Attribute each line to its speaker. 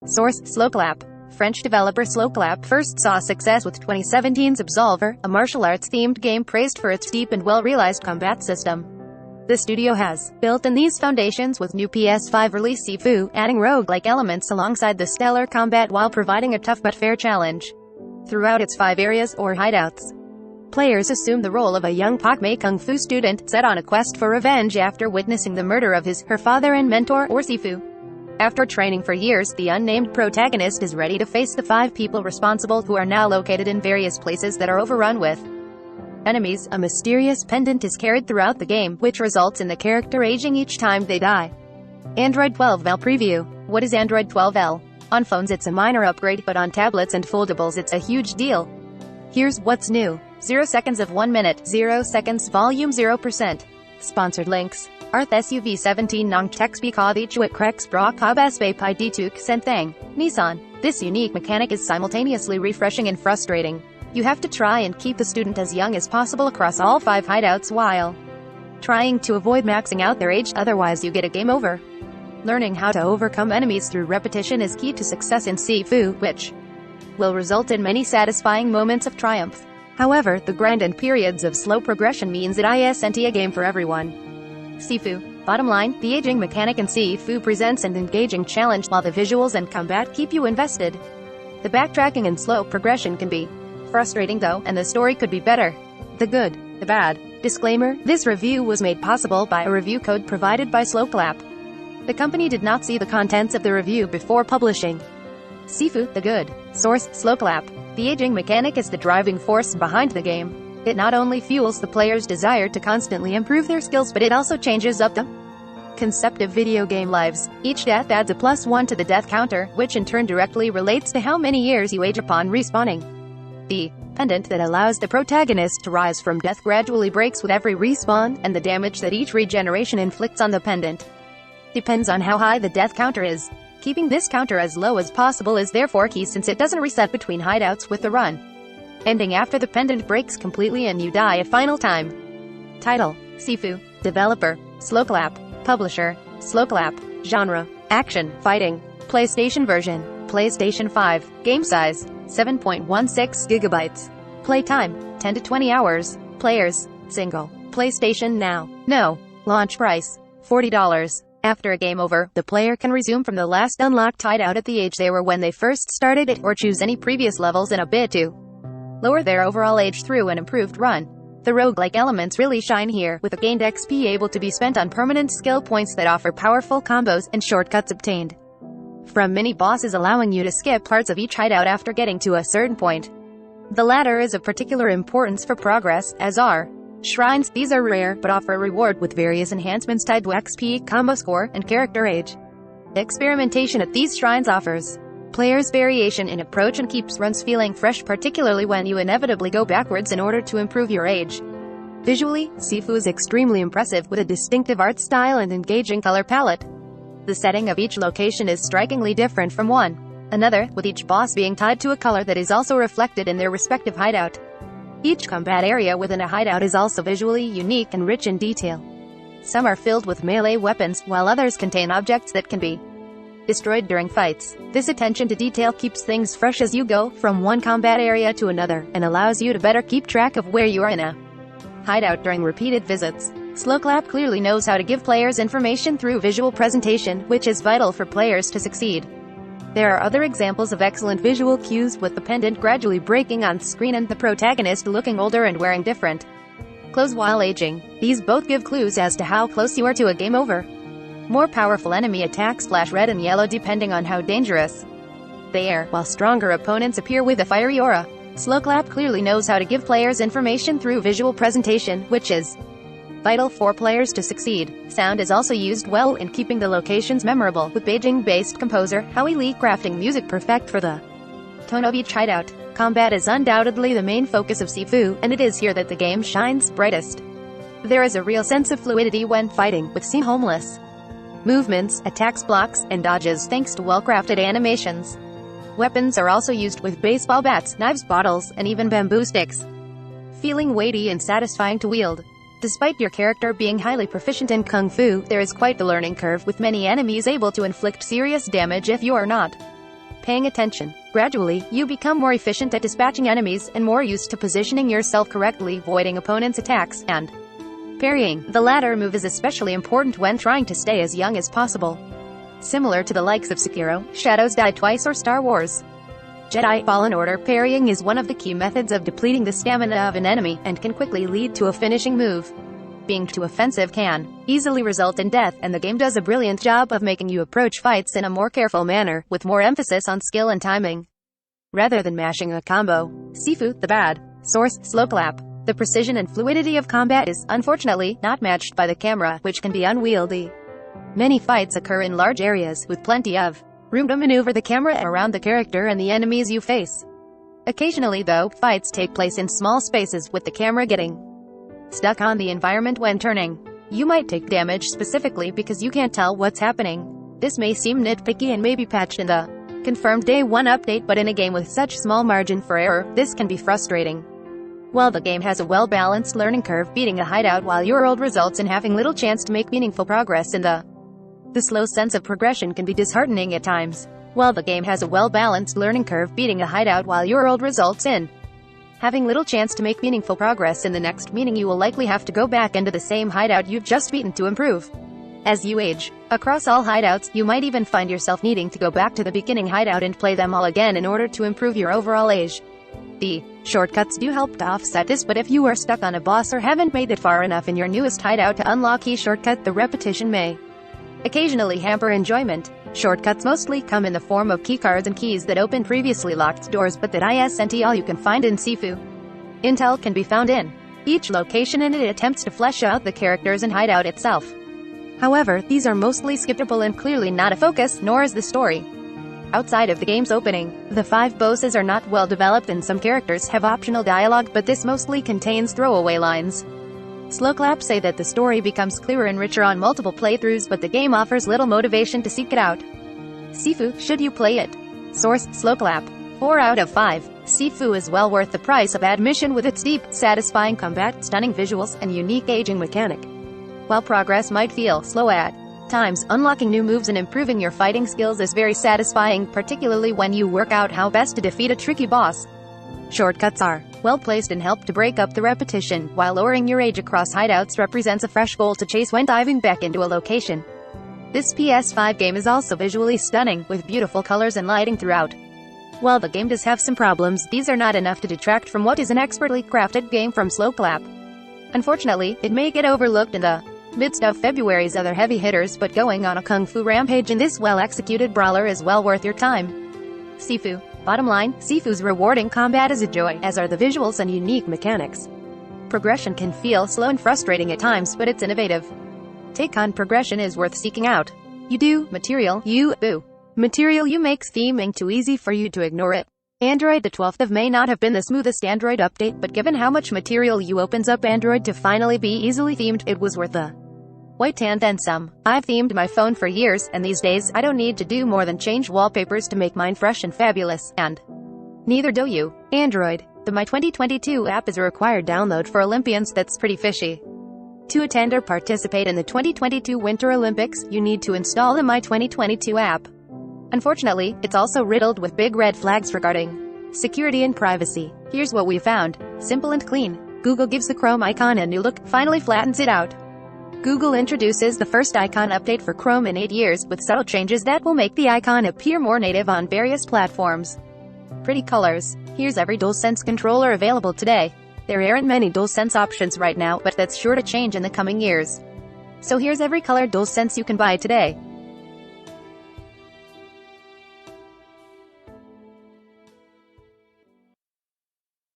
Speaker 1: Source: Slowclap. French developer Slowclap first saw success with 2017's Absolver, a martial arts-themed game praised for its deep and well-realized combat system. The studio has built in these foundations with new PS5 release Sifu, adding roguelike elements alongside the stellar combat while providing a tough but fair challenge. Throughout its 5 areas or hideouts, players assume the role of a young Pakme Kung Fu student set on a quest for revenge after witnessing the murder of her father and mentor, or Sifu. After training for years, the unnamed protagonist is ready to face the 5 people responsible, who are now located in various places that are overrun with enemies. A mysterious pendant is carried throughout the game, which results in the character aging each time they die. Android 12L preview. What is Android 12L? On phones it's a minor upgrade, but on tablets and foldables it's a huge deal. Here's what's new. 0 seconds of 1 minute, 0 seconds volume 0%. Sponsored links. Arth SUV 17 Nong Texpi Kadi Chuit Krex Bra Kabaspe Pai Dituk Sentang. Nissan. This unique mechanic is simultaneously refreshing and frustrating. You have to try and keep the student as young as possible across all 5 hideouts while trying to avoid maxing out their age, otherwise you get a game over. Learning how to overcome enemies through repetition is key to success in Sifu, which will result in many satisfying moments of triumph. However, the grind and periods of slow progression means it isn't a game for everyone. Sifu. Bottom line, the aging mechanic in Sifu presents an engaging challenge, while the visuals and combat keep you invested. The backtracking and slow progression can be frustrating though, and the story could be better. The good, the bad. Disclaimer: this review was made possible by a review code provided by Slowclap. The company did not see the contents of the review before publishing. Sifu, the good. Source: Slowclap. The aging mechanic is the driving force behind the game. It not only fuels the player's desire to constantly improve their skills, but it also changes up the concept of video game lives. Each death adds a +1 to the death counter, which in turn directly relates to how many years you age upon respawning. The pendant that allows the protagonist to rise from death gradually breaks with every respawn, and the damage that each regeneration inflicts on the pendant depends on how high the death counter is. Keeping this counter as low as possible is therefore key, since it doesn't reset between hideouts with the run ending after the pendant breaks completely and you die a final time. Title: Sifu. Developer: Slowclap. Publisher: Slowclap. Genre: action, fighting. PlayStation version: PlayStation 5. Game size: 7.16 GB. Playtime: 10 to 20 hours. Players: single. PlayStation Now. No. Launch price: $40. After a game over, the player can resume from the last unlocked hideout at the age they were when they first started it, or choose any previous levels in a bid to lower their overall age through an improved run. The roguelike elements really shine here, with a gained XP able to be spent on permanent skill points that offer powerful combos, and shortcuts obtained from mini-bosses, allowing you to skip parts of each hideout after getting to a certain point. The latter is of particular importance for progress, as are shrines. These are rare, but offer a reward with various enhancements tied to XP, combo score, and character age. Experimentation at these shrines offers players variation in approach and keeps runs feeling fresh, particularly when you inevitably go backwards in order to improve your age. Visually, Sifu is extremely impressive, with a distinctive art style and engaging color palette. The setting of each location is strikingly different from one another, with each boss being tied to a color that is also reflected in their respective hideout. Each combat area within a hideout is also visually unique and rich in detail. Some are filled with melee weapons, while others contain objects that can be destroyed during fights. This attention to detail keeps things fresh as you go from one combat area to another, and allows you to better keep track of where you are in a hideout during repeated visits. Slowclap clearly knows how to give players information through visual presentation, which is vital for players to succeed. There are other examples of excellent visual cues, with the pendant gradually breaking on screen and the protagonist looking older and wearing different clothes while aging. These both give clues as to how close you are to a game over. More powerful enemy attacks flash red and yellow depending on how dangerous they are, while stronger opponents appear with a fiery aura. Slowclap clearly knows how to give players information through visual presentation, which is vital for players to succeed. Sound is also used well in keeping the locations memorable, with Beijing-based composer Howie Lee crafting music perfect for the tone of each hideout. Combat is undoubtedly the main focus of Sifu, and it is here that the game shines brightest. There is a real sense of fluidity when fighting, with seamless movements, attacks, blocks, and dodges thanks to well-crafted animations. Weapons are also used, with baseball bats, knives, bottles, and even bamboo sticks, feeling weighty and satisfying to wield. Despite your character being highly proficient in Kung Fu, there is quite the learning curve, with many enemies able to inflict serious damage if you are not paying attention. Gradually, you become more efficient at dispatching enemies and more used to positioning yourself correctly, avoiding opponents' attacks, and parrying. The latter move is especially important when trying to stay as young as possible. Similar to the likes of Sekiro, Shadows Die Twice, or Star Wars Jedi Fallen Order, parrying is one of the key methods of depleting the stamina of an enemy, and can quickly lead to a finishing move. Being too offensive can easily result in death, and the game does a brilliant job of making you approach fights in a more careful manner, with more emphasis on skill and timing, rather than mashing a combo. Sifu, the bad source, slow clap. The precision and fluidity of combat is, unfortunately, not matched by the camera, which can be unwieldy. Many fights occur in large areas, with plenty of room to maneuver the camera around the character and the enemies you face. Occasionally, though, fights take place in small spaces, with the camera getting stuck on the environment when turning. You might take damage specifically because you can't tell what's happening. This may seem nitpicky and may be patched in the confirmed Day 1 update, but in a game with such small margin for error, this can be frustrating. While the game has a well-balanced learning curve, beating a hideout while you're old results in having little chance to make meaningful progress in the slow sense of progression can be disheartening at times. While the game has a well-balanced learning curve, beating a hideout while you're old results in having little chance to make meaningful progress in the next, meaning you will likely have to go back into the same hideout you've just beaten to improve. As you age across all hideouts, you might even find yourself needing to go back to the beginning hideout and play them all again in order to improve your overall age. The shortcuts do help to offset this, but if you are stuck on a boss or haven't made it far enough in your newest hideout to unlock a shortcut, the repetition may occasionally hamper enjoyment. Shortcuts mostly come in the form of keycards and keys that open previously locked doors, but that isn't all you can find in Sifu. Intel can be found in each location, and it attempts to flesh out the characters and hideout itself. However, these are mostly skippable and clearly not a focus, nor is the story. Outside of the game's opening, the 5 bosses are not well developed and some characters have optional dialogue, but this mostly contains throwaway lines. Slowclap say that the story becomes clearer and richer on multiple playthroughs, but the game offers little motivation to seek it out. Sifu, should you play it? Source, Slowclap. 4 out of 5. Sifu is well worth the price of admission with its deep, satisfying combat, stunning visuals, and unique aging mechanic. While progress might feel slow at times, unlocking new moves and improving your fighting skills is very satisfying, particularly when you work out how best to defeat a tricky boss. Shortcuts are well placed and help to break up the repetition, while lowering your age across hideouts represents a fresh goal to chase when diving back into a location. This PS5 game is also visually stunning, with beautiful colors and lighting throughout. While the game does have some problems, these are not enough to detract from what is an expertly crafted game from Slowclap. Unfortunately, it may get overlooked in the midst of February's other heavy hitters, but going on a kung fu rampage in this well-executed brawler is well worth your time. Sifu. Bottom line, Sifu's rewarding combat is a joy, as are the visuals and unique mechanics. Progression can feel slow and frustrating at times, but it's innovative. Take on progression is worth seeking out. You do, Material You makes theming too easy for you to ignore it. Android the 12th of May not have been the smoothest Android update, but given how much Material You opens up Android to finally be easily themed, it was worth the white tan then some. I've themed my phone for years, and these days, I don't need to do more than change wallpapers to make mine fresh and fabulous, and neither do you. Android. The My 2022 app is a required download for Olympians. That's pretty fishy. To attend or participate in the 2022 Winter Olympics, you need to install the My 2022 app. Unfortunately, it's also riddled with big red flags regarding security and privacy. Here's what we found. Simple and clean. Google gives the Chrome icon a new look, finally flattens it out. Google introduces the first icon update for Chrome in 8 years, with subtle changes that will make the icon appear more native on various platforms. Pretty colors. Here's every DualSense controller available today. There aren't many DualSense options right now, but that's sure to change in the coming years. So here's every color DualSense you can buy today.